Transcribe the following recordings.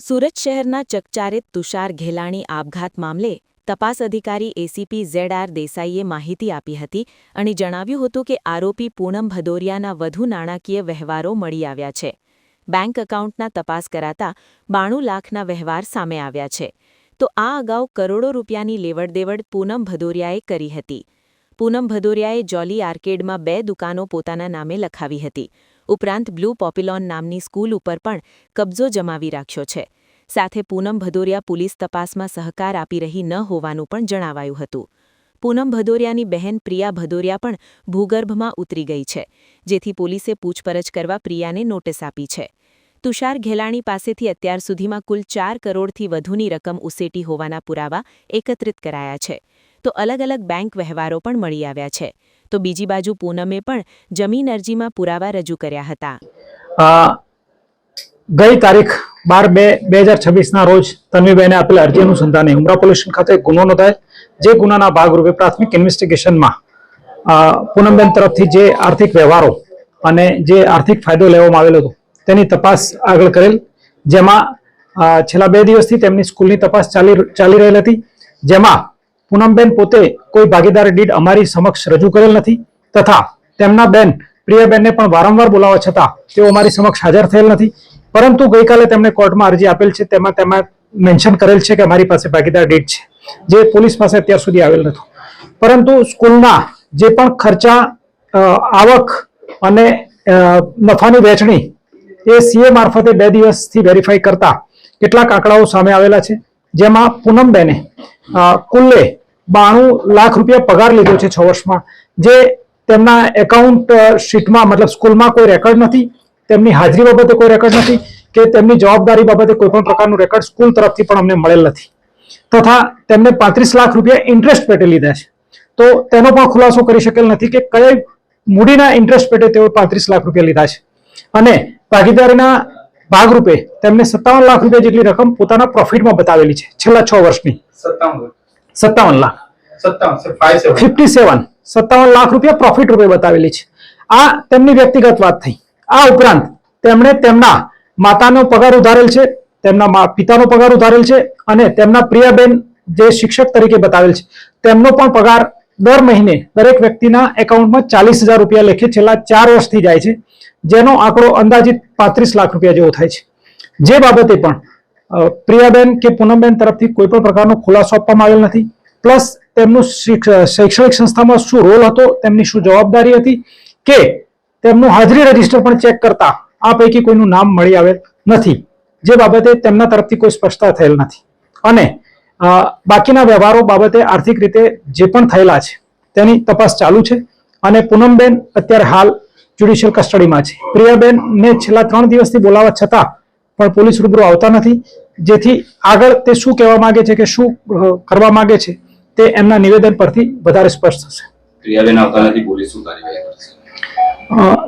સુરત શહેરના ચકચારિત તુષાર ઘેલાણી આપઘાત મામલે તપાસ અધિકારી એસીપી ZR દેસાઈએ માહિતી આપી હતી અને જણાવ્યું હતું કે આરોપી પૂનમ ભદોરિયાના વધુ નાણાકીય વહેવારો મળી આવ્યા છે. બેંક એકાઉન્ટના તપાસ કરાતા 92 લાખના વહેવાર સામે આવ્યા છે. તો આ અગાઉ કરોડો રૂપિયાની લેવડદેવડ પૂનમ ભદોરિયાએ કરી હતી. પૂનમ ભદોરિયાએ જોલી આર્કેડમાં 2 દુકાનો પોતાના નામે લખાવી હતી. ઉપરાંત બ્લુ પોપ્યુલોન નામની સ્કૂલ ઉપર પણ કબજો જમાવી રાખ્યો છે. સાથે પૂનમ ભદોરિયા પોલીસ તપાસમાં સહકાર આપી રહી ન હોવાનું પણ જણાવાયું હતું. પૂનમ ભદોરિયાની બહેન પ્રિયા ભદોરિયા પણ ભૂગર્ભમાં ઉતરી ગઈ છે, જેથી પોલીસે પૂછપરછ કરવા પ્રિયાને નોટિસ આપી છે. તુષાર ઘેલાણી પાસેથી અત્યાર સુધીમાં કુલ 4 કરોડથી વધુની રકમ ઉસેટી હોવાના પુરાવા એકત્રિત કરાયા છે. તો અલગ અલગ બેંક વહેવારો પણ મળી આવ્યા છે. તો બીજી બાજુ પૂનમે પણ જમીન અરજીમાં પુરાવા રજૂ કર્યા હતા. ગઈ તારીખ 12/2/2026 રોજ તન્વીબેને આપેલ અરજી અનુસંધાને ઉમરા પોલીસ સ્ટેશન ખાતે ગુનો નોંધાય. જે ગુનાના ભાગરૂપે પ્રાથમિક ઇન્વેસ્ટિગેશનમાં પૂનમબેન તરફથી જે આર્થિક વ્યવહારો અને જે આર્થિક ફાયદો લેવામાં આવેલો હતો તેની તપાસ આગળ કરેલ. જેમાં છેલ્લા 2 દિવસથી તેમની સ્કૂલની તપાસ ચાલી રહેલ હતી. જેમાં પૂનમબેન પોતે કોઈ ભાગીદારી ડીડ અમારી સમક્ષ રજૂ કરેલ નથી તથા તેમના બેન પ્રિયાબેનને પણ વારંવાર બોલાવવા છતાં તેઓ અમારી સમક્ષ હાજર થયેલ નથી. પરંતુ ગઈકાલે તેમણે કોર્ટમાં અરજી આપેલ છે. તેમાં મેન્શન કરેલ છે કે અમારી પાસે ભાગીદાર ડીડ છે, જે પોલીસ પાસે અત્યાર સુધી આવેલ નથી. પરંતુ સ્કૂલના જે પણ ખર્ચા, આવક અને નફાની વહેંચણી એ સીએ મારફતે 2 દિવસથી વેરીફાઈ કરતા કેટલાક આંકડાઓ સામે આવેલા છે. જેમાં પૂનમબેને કુલ્લે 92 લાખ રૂપિયા પગાર લીધો છે 6 વર્ષમાં, જે તેમના એકાઉન્ટ શીટમાં મતલબ સ્કૂલમાં કોઈ રેકોર્ડ નથી. તેમની હાજરી બાબતે કોઈ રેકોર્ડ નથી કે તેમની જવાબદારી બાબતે કોઈ પણ પ્રકારનું રેકોર્ડ સ્કૂલ તરફથી પણ અમને મળેલ નથી. તથા તેમને 35 લાખ રૂપિયા ઇન્ટરેસ્ટ પેટે લીધા છે. તો તેનો પણ ખુલાસો કરી શકેલ નથી કે કયા મૂડીના ઇન્ટરેસ્ટ પેટે તેઓ 35 લાખ રૂપિયા લીધા છે. અને ભાગીદારીના ભાગરૂપે તેમને 57 લાખ રૂપિયા જેટલી રકમ પોતાના પ્રોફિટમાં બતાવેલી છે છેલ્લા 6 વર્ષની. 57 લાખ 57 લાખ રૂપિયા પ્રોફિટ રૂપે બતાવેલી છે. આ તેમની વ્યક્તિગત વાત થઈ. આ ઉપરાંત તેમણે તેમના માતાનો પગાર ઉધારેલ છે, તેમના પિતાનો પગાર ઉધારેલ છે અને તેમના પ્રિયાબેન જે શિક્ષક તરીકે બતાવેલ છે તેમનો પણ પગાર દર મહિને દરેક વ્યક્તિના એકાઉન્ટમાં 40,000 રૂપિયા લેખે છેલ્લા 4 વર્ષથી જાય છે, જેનો આંકડો અંદાજિત 35 લાખ રૂપિયા જેવો થાય છે. જે બાબતે પણ પ્રિયાબેન કે પૂનમબેન તરફથી કોઈ પણ પ્રકારનો ખુલાસો આપવામાં આવેલ નથી. પ્લસ તેમનું શૈક્ષણિક સંસ્થામાં શું રોલ હતો, તેમની શું જવાબદારી હતી કે તેમનું હાજરી રજીસ્ટર પણ ચેક કરતા આ પૈકી કોઈનું નામ મળી આવેલ નથી. જે બાબતે તેમના તરફથી કોઈ સ્પષ્ટતા થયેલ નથી. અને બાકીના વ્યવહારો બાબતે આર્થિક રીતે જે પણ થયેલા છે તેની તપાસ ચાલુ છે. અને પૂનમબેન અત્યારે હાલ જ્યુડિશિયલ કસ્ટડીમાં છે. પ્રિયાબેનને છેલ્લા 3 દિવસથી બોલાવવા છતાં પણ પોલીસ રૂબરૂ આવતા નથી, જેથી આગળ તે શું કહેવા માંગે છે કે શું કરવા માંગે છે તે એમના નિવેદન પરથી વધારે સ્પષ્ટ થશે. પ્રિયાબેન આવતા નથી, પોલીસ શું કાર્યવાહી કરશે?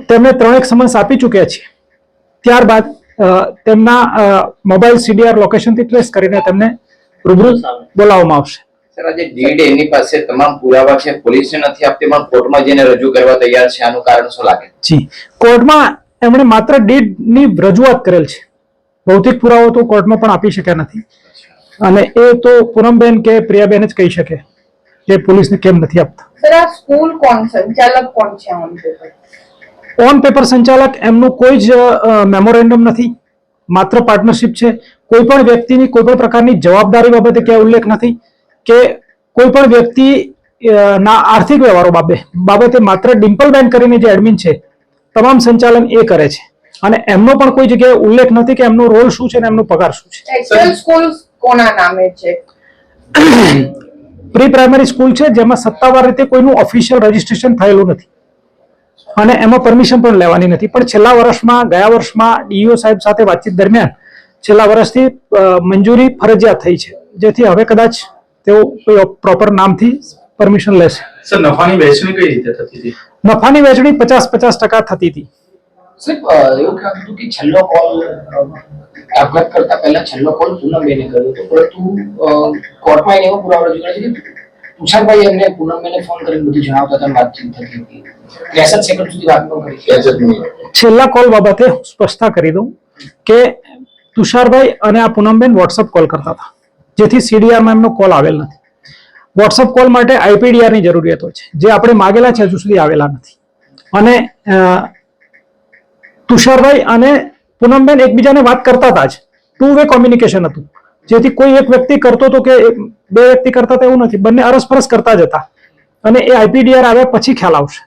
તેમને 3 સમન્સ આપી ચૂક્યા છે. ત્યારબાદ તેમના મોબાઈલ CDR લોકેશનથી ટ્રેસ કરીને તેમને રૂબરૂ બોલાવવામાં આવશે. સર, આજે ડીડ એની પાસે તમામ પુરાવા છે, પોલીસને નથી આપતી પણ કોર્ટમાં જઈને રજૂ કરવા તૈયાર છે. આનું કારણ શું લાગે? જી, કોર્ટમાં એમણે માત્ર ડીડની રજૂઆત કરેલ છે. ભૌતિક પુરાવો તો કોર્ટમાં પણ આપી શક્યા નથી. અને એ તો પૂનમબેન કે પ્રિયાબેન જ કહી શકે કે પોલીસને કેમ નથી આપતા. સર, આ સ્કૂલ કોણ સંચાલક કોણ છે ઓન પેપર? ઓન પેપર સંચાલક એમનું કોઈ જ મેમોરેન્ડમ નથી, માત્ર પાર્ટનરશિપ છે. કોઈ પણ વ્યક્તિની કોઈ પણ પ્રકારની જવાબદારી બાબતે ક્યાં ઉલ્લેખ નથી કે કોઈ પણ વ્યક્તિ ના આર્થિક વ્યવહારો બાબતે માત્ર ડિમ્પલબેન કરીને જે એડમિન છે તમામ સંચાલન એ કરે છે. અને એમનો પણ કોઈ જગ્યાએ ઉલ્લેખ નથી કે એમનો રોલ શું છે અને એમનો પગાર શું છે. એક્ચ્યુઅલ સ્કૂલ કોના નામે છે? પ્રી પ્રાઇમરી સ્કૂલ છે, જેમાં સત્તાવાર રીતે કોઈનું ઓફિશિયલ રજીસ્ટ્રેશન થયેલું નથી અને એમાં પરમિશન પણ લેવાની નથી. પણ છેલ્લા વર્ષમાં, ગયા વર્ષમાં ડીઈઓ સાહેબ સાથે વાતચીત દરમિયાન છેલ્લા વર્ષથી મંજૂરી ફરજિયાત થઈ છે, જેથી હવે કદાચ તેઓ કોઈ પ્રોપર નામથી પરમિશન લેશે. સર, નફાની વહેંચણી કઈ રીતે થતી હતી? નફાની વહેંચણી 50-50% થતી હતી. સાહેબ, એવું કહેવાતું હતું કે છેલ્લો કોલ આપઘાત કરતા પહેલા છેલ્લો કોલ પૂનમબેને કર્યો હતો, પરંતુ કોર્ટમાં એવો પુરાવો રજૂ કર્યો છે કે તુષારભાઈ એમને પૂનમબેને ફોન કરીને બધું જણાવતા હતા, વાતચીત થતી હતી. 63 સેકન્ડ સુધી વાત ન કરી. છેલ્લા કોલ બાબતે સ્પષ્ટતા કરી દઉં કે તુષારભાઈ અને આ પૂનમબેન વોટ્સઅપ કોલ કરતા હતા, જેથી સીડીઆરમાં એમનો કોલ આવેલ નથી. વોટ્સઅપ કોલ માટે IPDR ની જરૂરિયાત હોય છે, જે આપણે માગેલા છે હજુ સુધી આવેલા નથી. અને તુષારભાઈ અને પૂનમબેન એકબીજાને વાત કરતા હતા જ, 2-way કોમ્યુનિકેશન હતું, જેથી કોઈ એક વ્યક્તિ કરતો હતો કે બે વ્યક્તિ કરતા હતા એવું નથી, બંને અરસપરસ કરતા જ હતા. અને એ IPDR આવ્યા પછી ખ્યાલ આવશે.